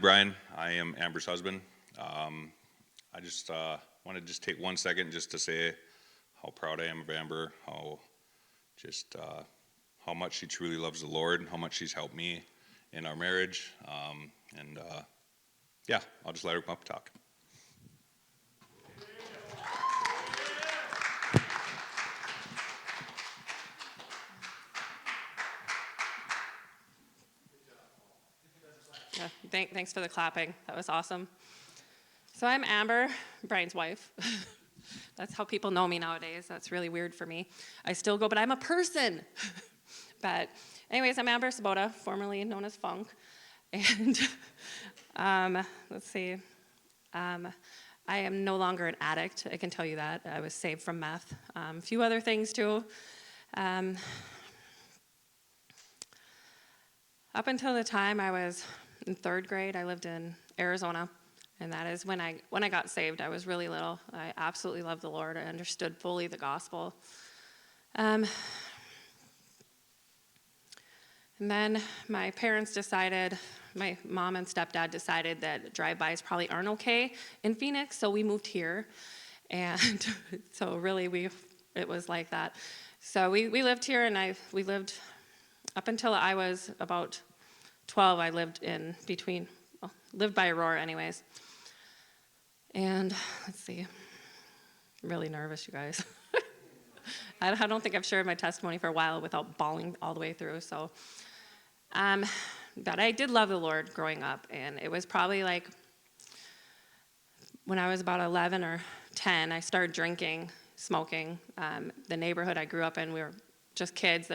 Brian. I am Amber's husband. I just want to just take 1 second just to say how proud I am of Amber, how much she truly loves the Lord, and how much she's helped me in our marriage. Yeah, I'll just let her come up and talk. Yeah, thanks for the clapping. That was awesome. So I'm Amber, Brian's wife. That's how people know me nowadays. That's really weird for me. I still go, but I'm a person. But anyways, I'm Amber Svoboda, formerly known as Funk. And let's see. I am no longer an addict. I can tell you that. I was saved from meth. A few other things too. Up until the time I was in 3rd grade, I lived in Arizona, and that is when I got saved. I was really little. I absolutely loved the Lord. I understood fully the gospel. And then my parents decided, my mom and stepdad decided that drive-bys probably aren't okay in Phoenix, so we moved here. And so really it was like that. So we lived here, and we lived up until I was about 12. I lived lived by Aurora anyways. And let's see, I'm really nervous, you guys. I don't think I've shared my testimony for a while without bawling all the way through. So, but I did love the Lord growing up, and it was probably like when I was about 11 or 10, I started drinking, smoking. The neighborhood I grew up in, we were just kids.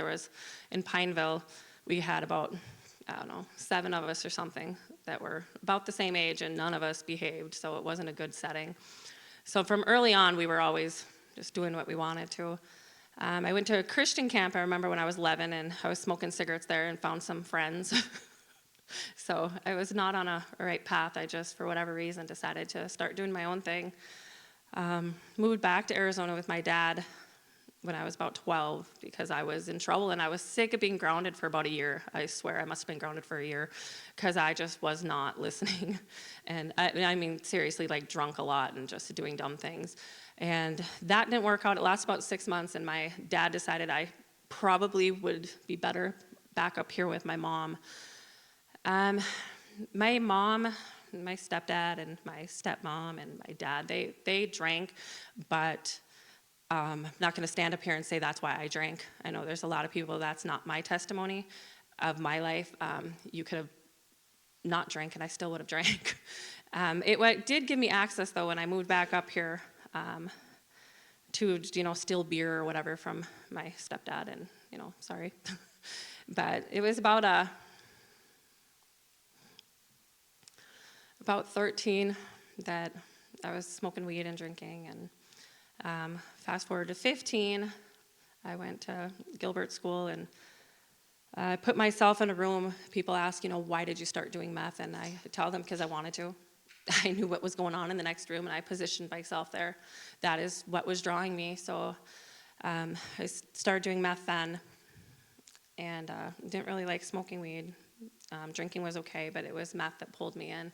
In Pineville, we had about, 7 of us or something that were about the same age, and none of us behaved, so it wasn't a good setting. So from early on, we were always just doing what we wanted to. I went to a Christian camp, I remember when I was 11, and I was smoking cigarettes there and found some friends. So I was not on a right path. I just, for whatever reason, decided to start doing my own thing. Moved back to Arizona with my dad when I was about 12 because I was in trouble and I was sick of being grounded for about a year. I swear I must have been grounded for a year because I just was not listening. And I mean, seriously, like drunk a lot and just doing dumb things. And that didn't work out. It lasted about 6 months, and my dad decided I probably would be better back up here with my mom. My mom, my stepdad, and my stepmom, and my dad, they drank, but I'm not going to stand up here and say that's why I drank. I know there's a lot of people, that's not my testimony of my life. You could have not drank, and I still would have drank. It did give me access, though, when I moved back up here to, steal beer or whatever from my stepdad, and, sorry. But it was about 13 that I was smoking weed and drinking, and fast forward to 15, I went to Gilbert School, and I put myself in a room. People ask, why did you start doing meth? And I tell them because I wanted to. I knew what was going on in the next room, and I positioned myself there. That is what was drawing me. So I started doing meth then, and didn't really like smoking weed. Drinking was okay, but it was meth that pulled me in.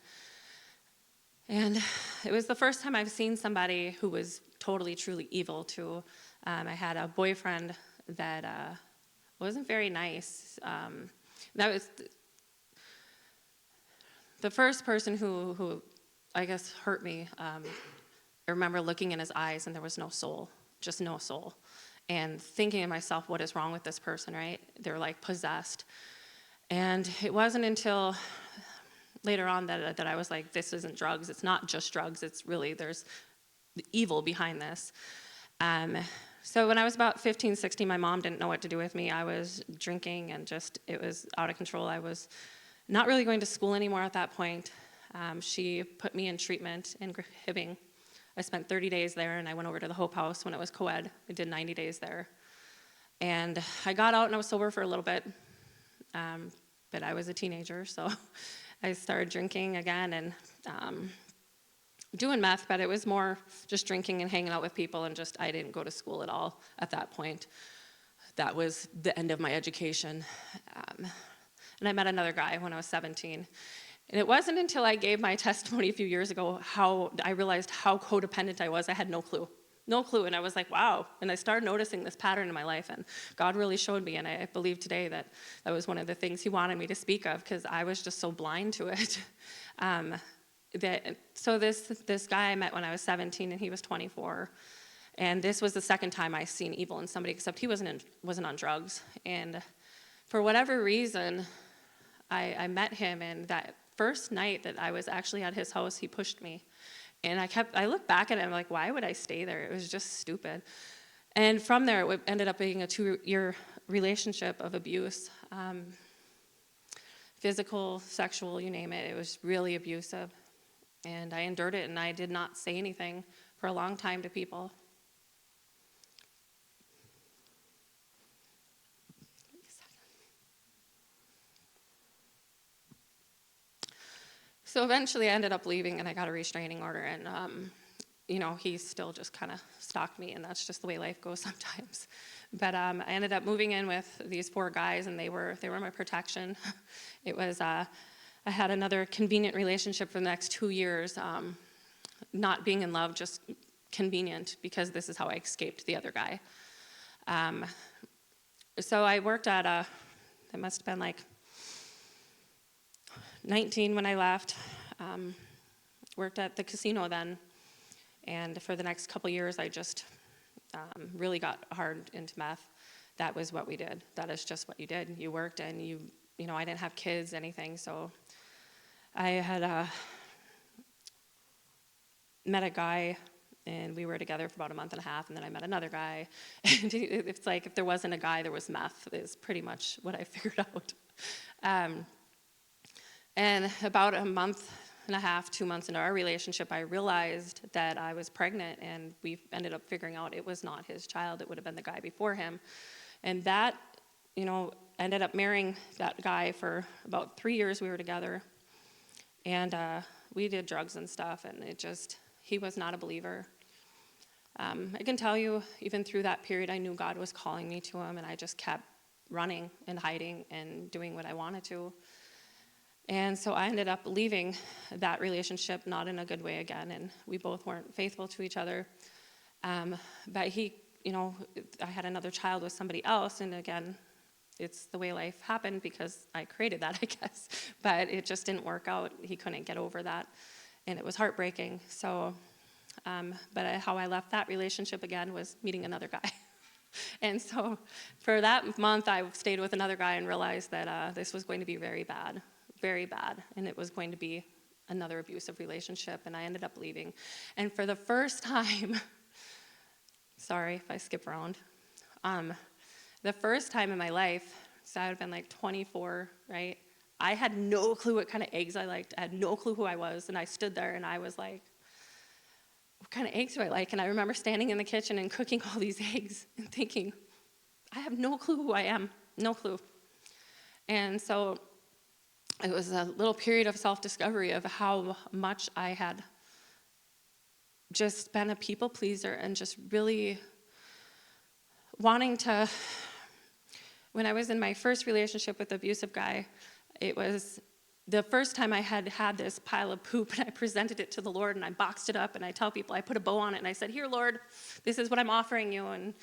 And it was the first time I've seen somebody who was totally, truly evil, too. I had a boyfriend that wasn't very nice. That was the first person who I guess, hurt me. I remember looking in his eyes, and there was no soul, just no soul. And thinking to myself, what is wrong with this person, right? They're like possessed. And it wasn't until later on that I was like, this isn't drugs. It's not just drugs. It's really, there's evil behind this. So when I was about 15, 16, my mom didn't know what to do with me. I was drinking, and it was out of control. I was not really going to school anymore at that point. She put me in treatment in Hibbing. I spent 30 days there, and I went over to the Hope House when it was co-ed. I did 90 days there. And I got out, and I was sober for a little bit. But I was a teenager, so I started drinking again and doing meth, but it was more just drinking and hanging out with people, and I didn't go to school at all at that point. That was the end of my education. And I met another guy when I was 17, And it wasn't until I gave my testimony a few years ago how I realized how codependent I was. I had no clue. No clue. And I was like, wow. And I started noticing this pattern in my life. And God really showed me. And I believe today that that was one of the things he wanted me to speak of, because I was just so blind to it. So this guy I met when I was 17 and he was 24. And this was the second time I seen evil in somebody, except he wasn't on drugs. And for whatever reason, I met him, and that first night that I was actually at his house, he pushed me. And I look back at it, and I'm like, why would I stay there? It was just stupid. And from there, it ended up being a 2-year relationship of abuse. Physical, sexual, you name it. It was really abusive. And I endured it, and I did not say anything for a long time to people. So eventually I ended up leaving, and I got a restraining order, and he still just kind of stalked me, and that's just the way life goes sometimes. But I ended up moving in with these 4 guys, and they were my protection. It was I had another convenient relationship for the next 2 years, not being in love, just convenient, because this is how I escaped the other guy. So I worked at it must have been like 19 when I left. Worked at the casino then, and for the next couple years I just really got hard into meth. That was what we did. That is just what you did. You worked, and I didn't have kids, anything, so I had met a guy, and we were together for about a month and a half, and then I met another guy. And it's like if there wasn't a guy, there was meth, is pretty much what I figured out. And about a month and a half, 2 months into our relationship, I realized that I was pregnant, and we ended up figuring out it was not his child. It would have been the guy before him. And that, ended up marrying that guy for about 3 years we were together. And we did drugs and stuff, and he was not a believer. I can tell you, even through that period, I knew God was calling me to him, and I just kept running and hiding and doing what I wanted to. And so I ended up leaving that relationship, not in a good way again, and we both weren't faithful to each other. But I had another child with somebody else, and again, it's the way life happened because I created that, I guess. But it just didn't work out. He couldn't get over that, and it was heartbreaking. So, how I left that relationship again was meeting another guy. And so for that month, I stayed with another guy and realized that this was going to be very bad, and it was going to be another abusive relationship, and I ended up leaving. And for the first time, sorry if I skip around, the first time in my life, so I would have been like 24, right? I had no clue what kind of eggs I liked. I had no clue who I was, and I stood there, and I was like, what kind of eggs do I like? And I remember standing in the kitchen and cooking all these eggs and thinking, I have no clue who I am, no clue. And so it was a little period of self-discovery of how much I had just been a people pleaser and just really wanting to. When I was in my first relationship with the abusive guy, it was the first time I had this pile of poop, and I presented it to the Lord, and I boxed it up, and I tell people, I put a bow on it, and I said, here, Lord, this is what I'm offering you. And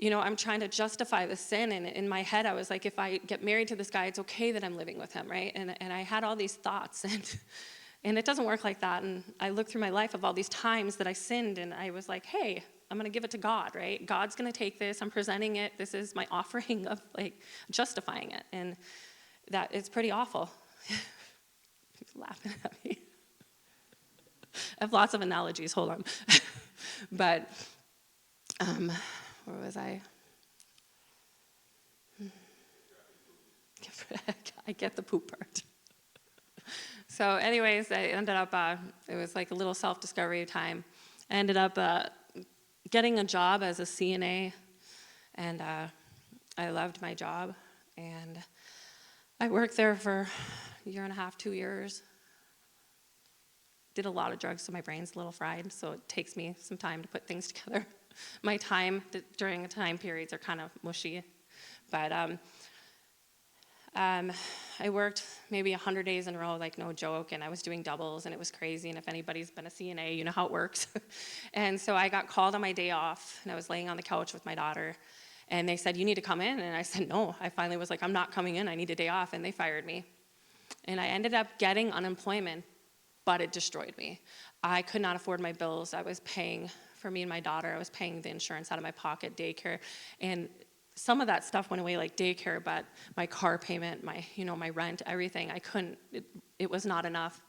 I'm trying to justify the sin, and in my head I was like, if I get married to this guy, it's okay that I'm living with him, right? And I had all these thoughts, and it doesn't work like that. And I looked through my life of all these times that I sinned, and I was like, hey, I'm going to give it to God, right? God's going to take this. I'm presenting it. This is my offering of justifying it, and that it's pretty awful. He's laughing at me. I have lots of analogies. Hold on. But where was I? I get the poop part. So anyways, I ended up, it was like a little self-discovery time. I ended up getting a job as a CNA, and I loved my job. And I worked there for a year and a half, 2 years. Did a lot of drugs, so my brain's a little fried, so it takes me some time to put things together. My time during the time periods are kind of mushy. But I worked maybe 100 days in a row, like no joke, and I was doing doubles, and it was crazy. And if anybody's been a CNA, you know how it works. And so I got called on my day off, and I was laying on the couch with my daughter, and they said, "You need to come in." And I said, "No." I finally was like, "I'm not coming in. I need a day off," and they fired me. And I ended up getting unemployment, but it destroyed me. I could not afford my bills. I was paying for me and my daughter. I was paying the insurance out of my pocket, daycare, and some of that stuff went away, like daycare, but my car payment, my rent, everything, I couldn't, it was not enough.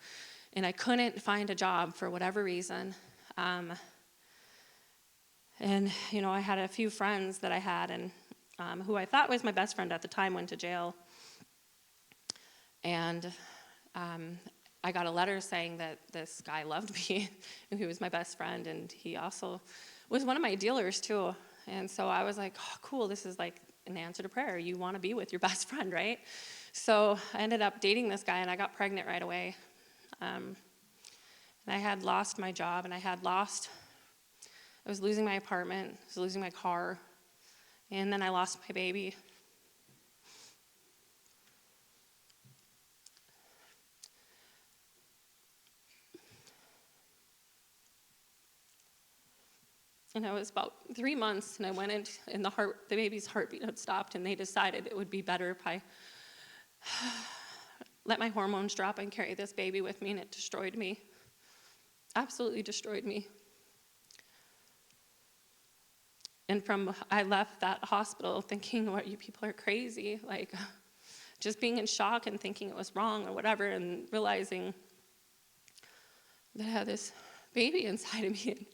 And I couldn't find a job for whatever reason. And I had a few friends that I had, and who I thought was my best friend at the time went to jail. And I got a letter saying that this guy loved me, and he was my best friend, and he also was one of my dealers too. And so I was like, "Oh, cool, this is like an answer to prayer. You want to be with your best friend, right?" So I ended up dating this guy, and I got pregnant right away. And I had lost my job, and I was losing my apartment, I was losing my car, and then I lost my baby. And it was about 3 months, and I went in, and the baby's heartbeat had stopped, and they decided it would be better if I let my hormones drop and carry this baby with me, and it destroyed me. Absolutely destroyed me. And I left that hospital thinking, "What, you people are crazy," like just being in shock and thinking it was wrong or whatever, and realizing that I had this baby inside of me. And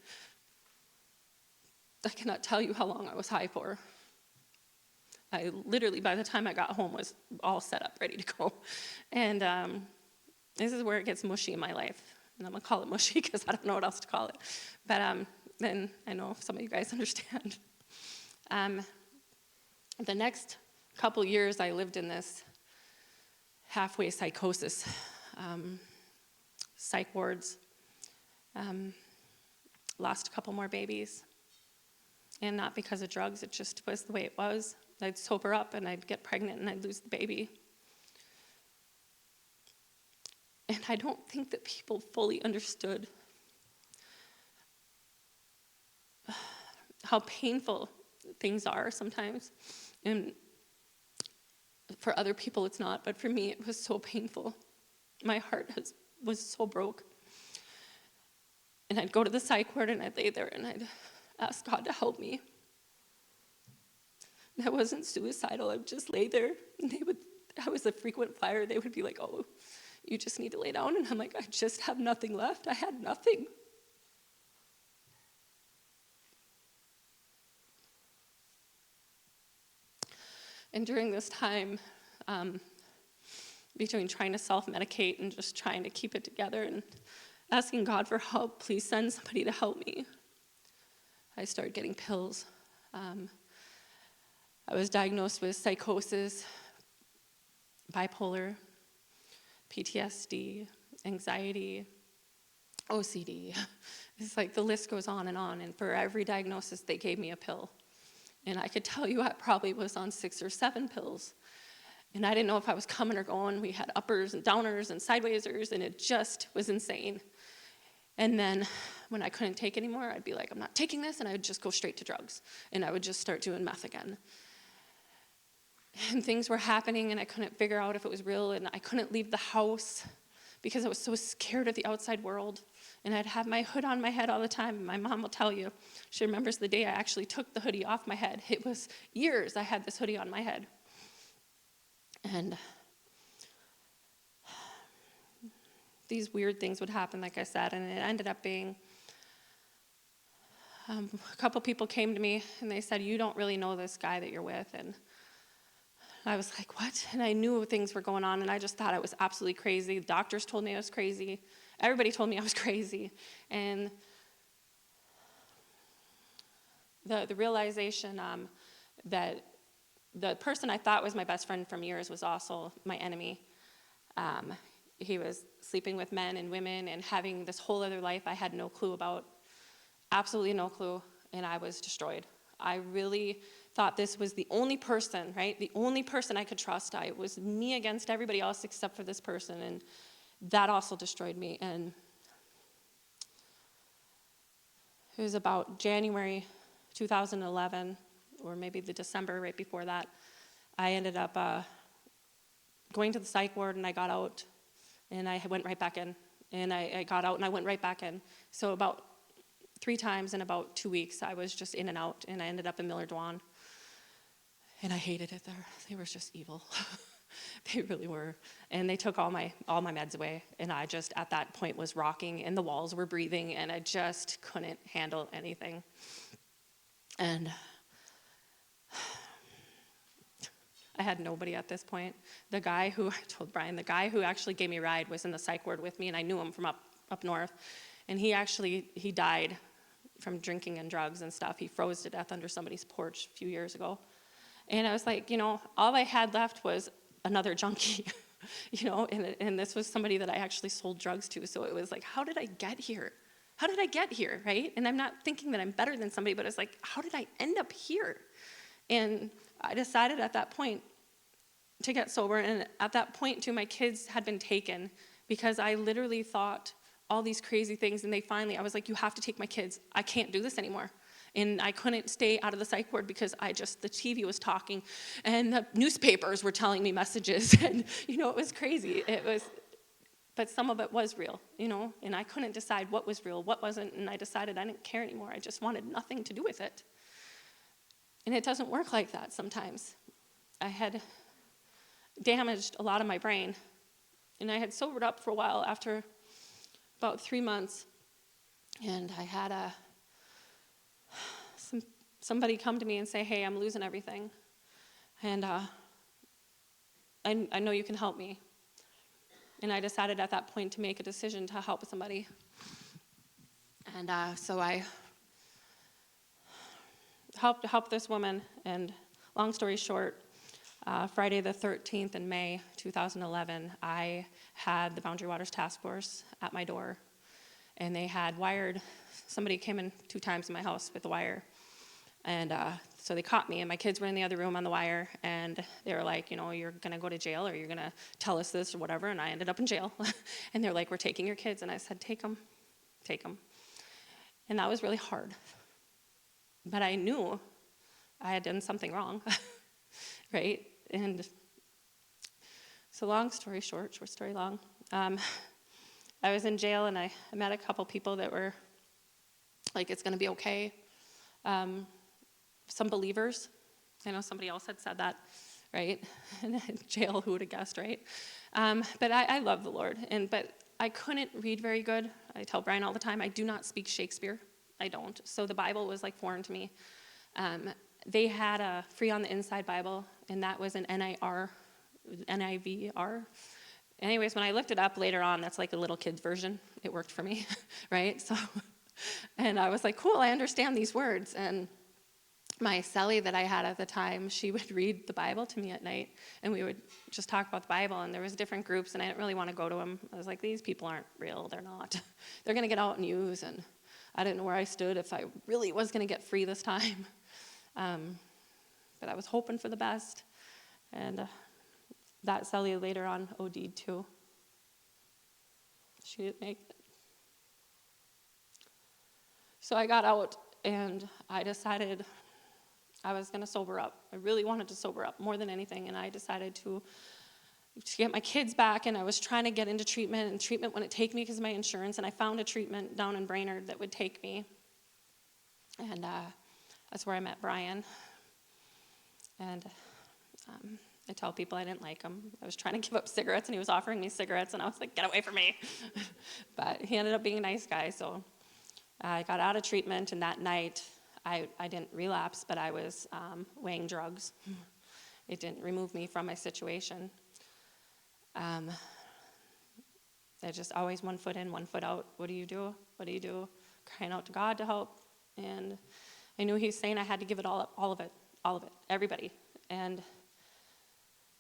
I cannot tell you how long I was high for. I literally, by the time I got home, was all set up, ready to go. And this is where it gets mushy in my life. And I'm going to call it mushy because I don't know what else to call it. But then I know some of you guys understand. The next couple years, I lived in this halfway psychosis, psych wards, lost a couple more babies. And not because of drugs, it just was the way it was. I'd sober up and I'd get pregnant and I'd lose the baby. And I don't think that people fully understood how painful things are sometimes. And for other people it's not, but for me it was so painful. My heart was so broke. And I'd go to the psych ward and I'd lay there and I'd ask God to help me. And I wasn't suicidal, I would just lay there, and I was a frequent flyer. They would be like, "Oh, you just need to lay down." And I'm like, "I just have nothing left. I had nothing." And during this time, between trying to self-medicate and just trying to keep it together and asking God for help, "Please send somebody to help me," I started getting pills. I was diagnosed with psychosis, bipolar, PTSD, anxiety, OCD. It's like the list goes on. And for every diagnosis, they gave me a pill. And I could tell you I probably was on 6 or 7 pills. And I didn't know if I was coming or going. We had uppers and downers and sidewaysers, and it just was insane. And then when I couldn't take anymore, I'd be like, "I'm not taking this," and I would just go straight to drugs. And I would just start doing meth again. And things were happening, and I couldn't figure out if it was real, and I couldn't leave the house because I was so scared of the outside world. And I'd have my hood on my head all the time, and my mom will tell you, she remembers the day I actually took the hoodie off my head. It was years I had this hoodie on my head. And these weird things would happen, like I said, and it ended up being a couple people came to me, and they said, "You don't really know this guy that you're with." And I was like, "What?" And I knew things were going on, and I just thought I was absolutely crazy. The doctors told me I was crazy. Everybody told me I was crazy. And the realization that the person I thought was my best friend from years was also my enemy. He was sleeping with men and women and having this whole other life I had no clue about, absolutely no clue, and I was destroyed. I really thought this was the only person, right? The only person I could trust. It was me against everybody else except for this person, and that also destroyed me. And it was about January 2011, or maybe the December right before that, I ended up going to the psych ward, and I got out, and I went right back in. And I got out, and I went right back in. So about 3 times in about 2 weeks, I was just in and out, and I ended up in Miller Dwan. And I hated it there. They were just evil. They really were. And they took all my meds away, and I just, at that point, was rocking, and the walls were breathing, and I just couldn't handle anything. And I had nobody at this point. The guy who, I told Brian, the guy who actually gave me a ride was in the psych ward with me, and I knew him from up north. And he died from drinking and drugs and stuff. He froze to death under somebody's porch a few years ago. And I was like, all I had left was another junkie, and this was somebody that I actually sold drugs to. So it was like, how did I get here? How did I get here, right? And I'm not thinking that I'm better than somebody, but it's like, how did I end up here? And I decided at that point to get sober, and at that point, too, my kids had been taken because I literally thought all these crazy things, and I was like, you have to take my kids. I can't do this anymore. And I couldn't stay out of the psych ward because the TV was talking, and the newspapers were telling me messages, and, it was crazy. But some of it was real, and I couldn't decide what was real, what wasn't, and I decided I didn't care anymore. I just wanted nothing to do with it. And it doesn't work like that sometimes. I had damaged a lot of my brain, and I had sobered up for a while after about 3 months, and I had somebody come to me and say, hey, I'm losing everything, and I know you can help me. And I decided at that point to make a decision to help somebody. And so I helped this woman, and long story short, Friday the 13th in May 2011, I had the Boundary Waters Task Force at my door, and they had somebody came in 2 times in my house with a wire, and so they caught me, and my kids were in the other room on the wire, and they were like, you're going to go to jail, or you're going to tell us this or whatever, and I ended up in jail. And they're like, we're taking your kids, and I said, take them. And that was really hard. But I knew I had done something wrong, right? And so long story short story long, I was in jail, and I met a couple people that were like, it's going to be okay. Some believers. I know somebody else had said that, right? In jail, who would have guessed, right? But I love the Lord, but I couldn't read very good. I tell Brian all the time, I do not speak Shakespeare. I don't. So the Bible was like foreign to me. They had a Free on the Inside Bible, and that was an NIVR. Anyways, when I looked it up later on, that's like a little kid's version. It worked for me, right? So, and I was like, cool, I understand these words. And my cellie that I had at the time, she would read the Bible to me at night, and we would just talk about the Bible, and there was different groups, and I didn't really want to go to them. I was like, these people aren't real. They're not. They're going to get out and use, and I didn't know where I stood if I really was going to get free this time. But I was hoping for the best, and that cellie later on OD'd too. She didn't make it. So I got out, and I decided I was going to sober up. I really wanted to sober up more than anything, and I decided to get my kids back, and I was trying to get into treatment, and treatment wouldn't take me because of my insurance, and I found a treatment down in Brainerd that would take me, and that's where I met Brian. And I tell people I didn't like him. I was trying to give up cigarettes, and he was offering me cigarettes, and I was like, get away from me. But he ended up being a nice guy, so I got out of treatment, and that night, I didn't relapse, but I was weighing drugs. It didn't remove me from my situation. I just always 1 foot in, 1 foot out. What do you do? What do you do? Crying out to God to help. And I knew he was saying I had to give it all up, all of it, everybody. And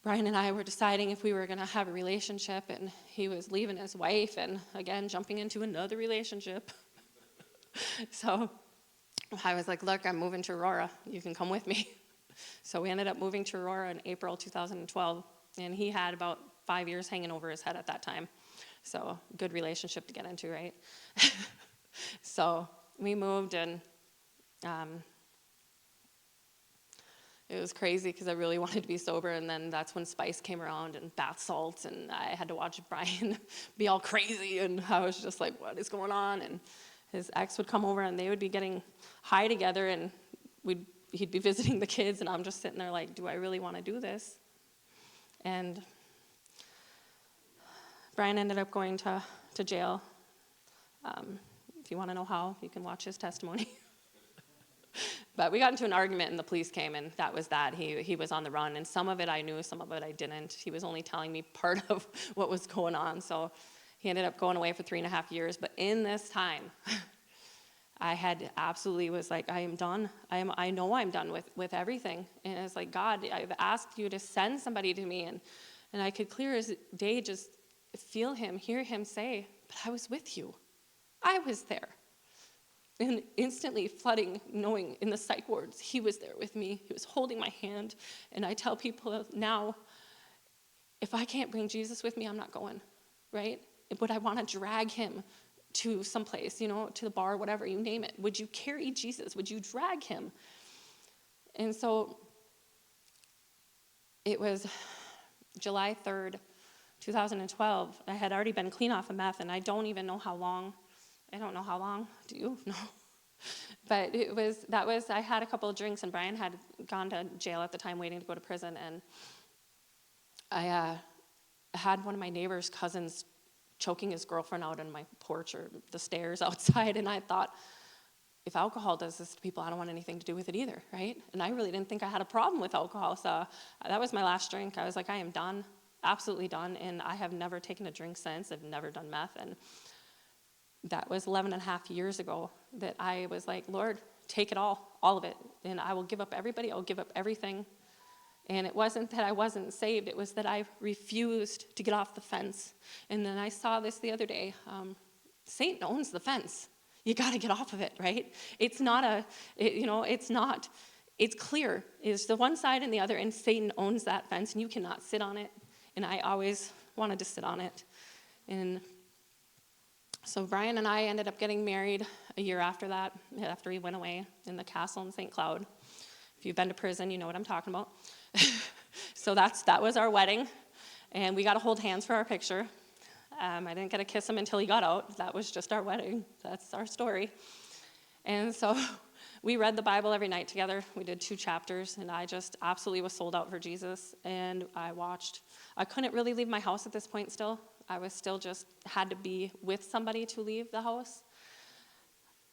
Brian and I were deciding if we were going to have a relationship, and he was leaving his wife and, again, jumping into another relationship. So I was like, look, I'm moving to Aurora. You can come with me. So we ended up moving to Aurora in April 2012, and he had about 5 years hanging over his head at that time. So good relationship to get into, right? So we moved, and it was crazy because I really wanted to be sober, and then that's when Spice came around and bath salts, and I had to watch Brian be all crazy, and I was just like, what is going on? And his ex would come over, and they would be getting high together, and he'd be visiting the kids, and I'm just sitting there like, do I really want to do this? And Brian ended up going to jail. If you want to know how, you can watch his testimony. But we got into an argument, and the police came, and that was that. He was on the run, and some of it I knew, some of it I didn't. He was only telling me part of what was going on, so he ended up going away for 3.5 years. But in this time, I had absolutely was like, I am done. I know I'm done with everything. And it's like, God, I've asked you to send somebody to me, and I could clear as day just feel him, hear him say, but I was with you. I was there. And instantly flooding, knowing in the psych wards, he was there with me. He was holding my hand. And I tell people now, if I can't bring Jesus with me, I'm not going, right? Would I want to drag him to someplace, to the bar, whatever, you name it? Would you carry Jesus? Would you drag him? And so it was July 3rd, 2012. I had already been clean off of meth, and I don't even know how long. I don't know how long. Do you? No. But I had a couple of drinks, and Brian had gone to jail at the time, waiting to go to prison, and I had one of my neighbor's cousins choking his girlfriend out on my porch or the stairs outside, and I thought, if alcohol does this to people, I don't want anything to do with it either, right? And I really didn't think I had a problem with alcohol, so that was my last drink. I was like, I am done, absolutely done, and I have never taken a drink since. I've never done meth, and that was 11 and a half years ago that I was like, Lord, take it all of it, and I will give up everybody, I'll give up everything. And it wasn't that I wasn't saved, it was that I refused to get off the fence. And then I saw this the other day. Satan owns the fence. You got to get off of it, right? It's not it's clear. It's the one side and the other, and Satan owns that fence, and you cannot sit on it. And I always wanted to sit on it. And so Brian and I ended up getting married a year after that, after he went away in the castle in St. Cloud. If you've been to prison, you know what I'm talking about. So that was our wedding, and we got to hold hands for our picture. I didn't get to kiss him until he got out. That was just our wedding. That's our story. And so we read the Bible every night together. We did 2 chapters, and I just absolutely was sold out for Jesus. And I couldn't really leave my house at this point still. I was still just had to be with somebody to leave the house.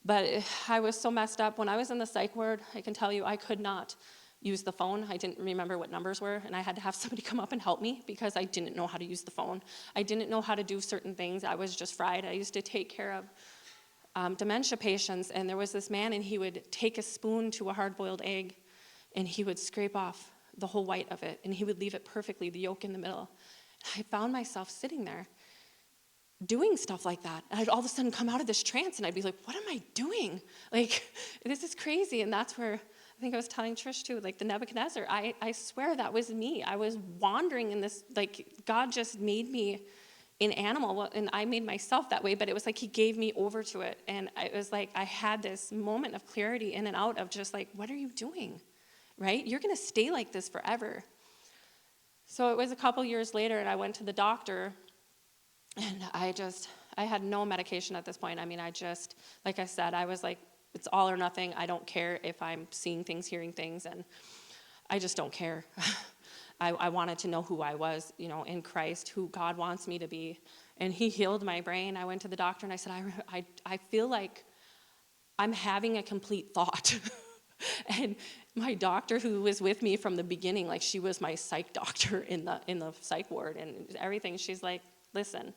But I was so messed up. When I was in the psych ward, I can tell you I could not use the phone. I didn't remember what numbers were, and I had to have somebody come up and help me because I didn't know how to use the phone. I didn't know how to do certain things. I was just fried. I used to take care of dementia patients, and there was this man, and he would take a spoon to a hard-boiled egg, and he would scrape off the whole white of it, and he would leave it perfectly, the yolk in the middle. I found myself sitting there doing stuff like that. And I'd all of a sudden come out of this trance, and I'd be like, what am I doing? Like, this is crazy. And that's where, I think I was telling Trish too, like the Nebuchadnezzar, I swear that was me. I was wandering in this, like, God just made me an animal, and I made myself that way, but it was like he gave me over to it. And it was like I had this moment of clarity in and out of just like, what are you doing, right? You're going to stay like this forever. So it was a couple years later, and I went to the doctor, and I had no medication at this point. I mean, like I said, I was like, it's all or nothing. I don't care if I'm seeing things, hearing things, and I just don't care. I wanted to know who I was, in Christ, who God wants me to be. And he healed my brain. I went to the doctor, and I said, I feel like I'm having a complete thought. And my doctor, who was with me from the beginning, like she was my psych doctor in the psych ward and everything, she's like, listen,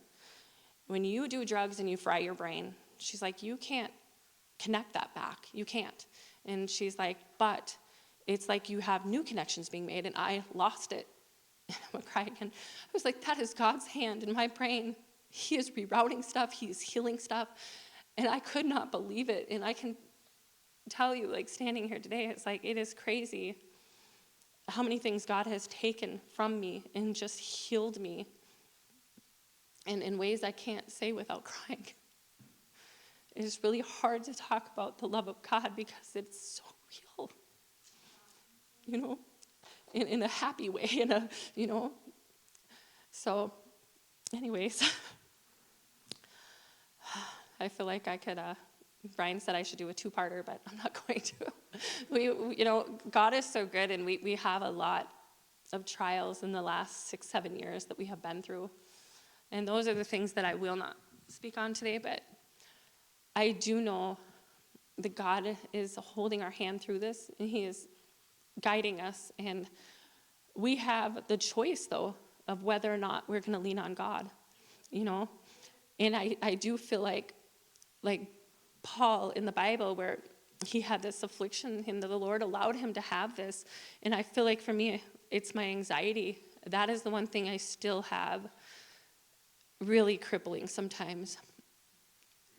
when you do drugs and you fry your brain, she's like, you can't connect that back. You can't. And she's like, but it's like you have new connections being made, and I lost it. And I'm going to cry again. I was like, that is God's hand in my brain. He is rerouting stuff. He is healing stuff. And I could not believe it. And I can tell you, like, standing here today, it's like, it is crazy. how many things God has taken from me and just healed me in ways I can't say without crying. It's really hard to talk about the love of God because it's so real, in a happy way, So, anyways, I feel like I could, Brian said I should do a two-parter, but I'm not going to. God is so good, and we have a lot of trials in the last 6-7 years that we have been through. And those are the things that I will not speak on today, but I do know that God is holding our hand through this, and he is guiding us. And we have the choice, though, of whether or not we're going to lean on God, And I do feel like Paul in the Bible, where he had this affliction and the Lord allowed him to have this. And I feel like for me, it's my anxiety. That is the one thing I still have really crippling sometimes.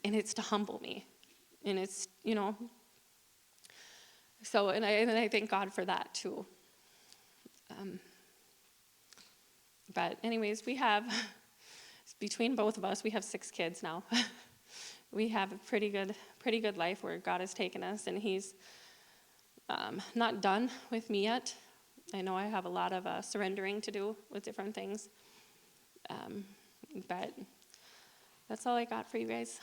And it's to humble me. And it's, so, and I thank God for that too. But anyways, we have, between both of us, we have 6 kids now. We have a pretty good life where God has taken us, and he's not done with me yet. I know I have a lot of surrendering to do with different things. But that's all I got for you guys.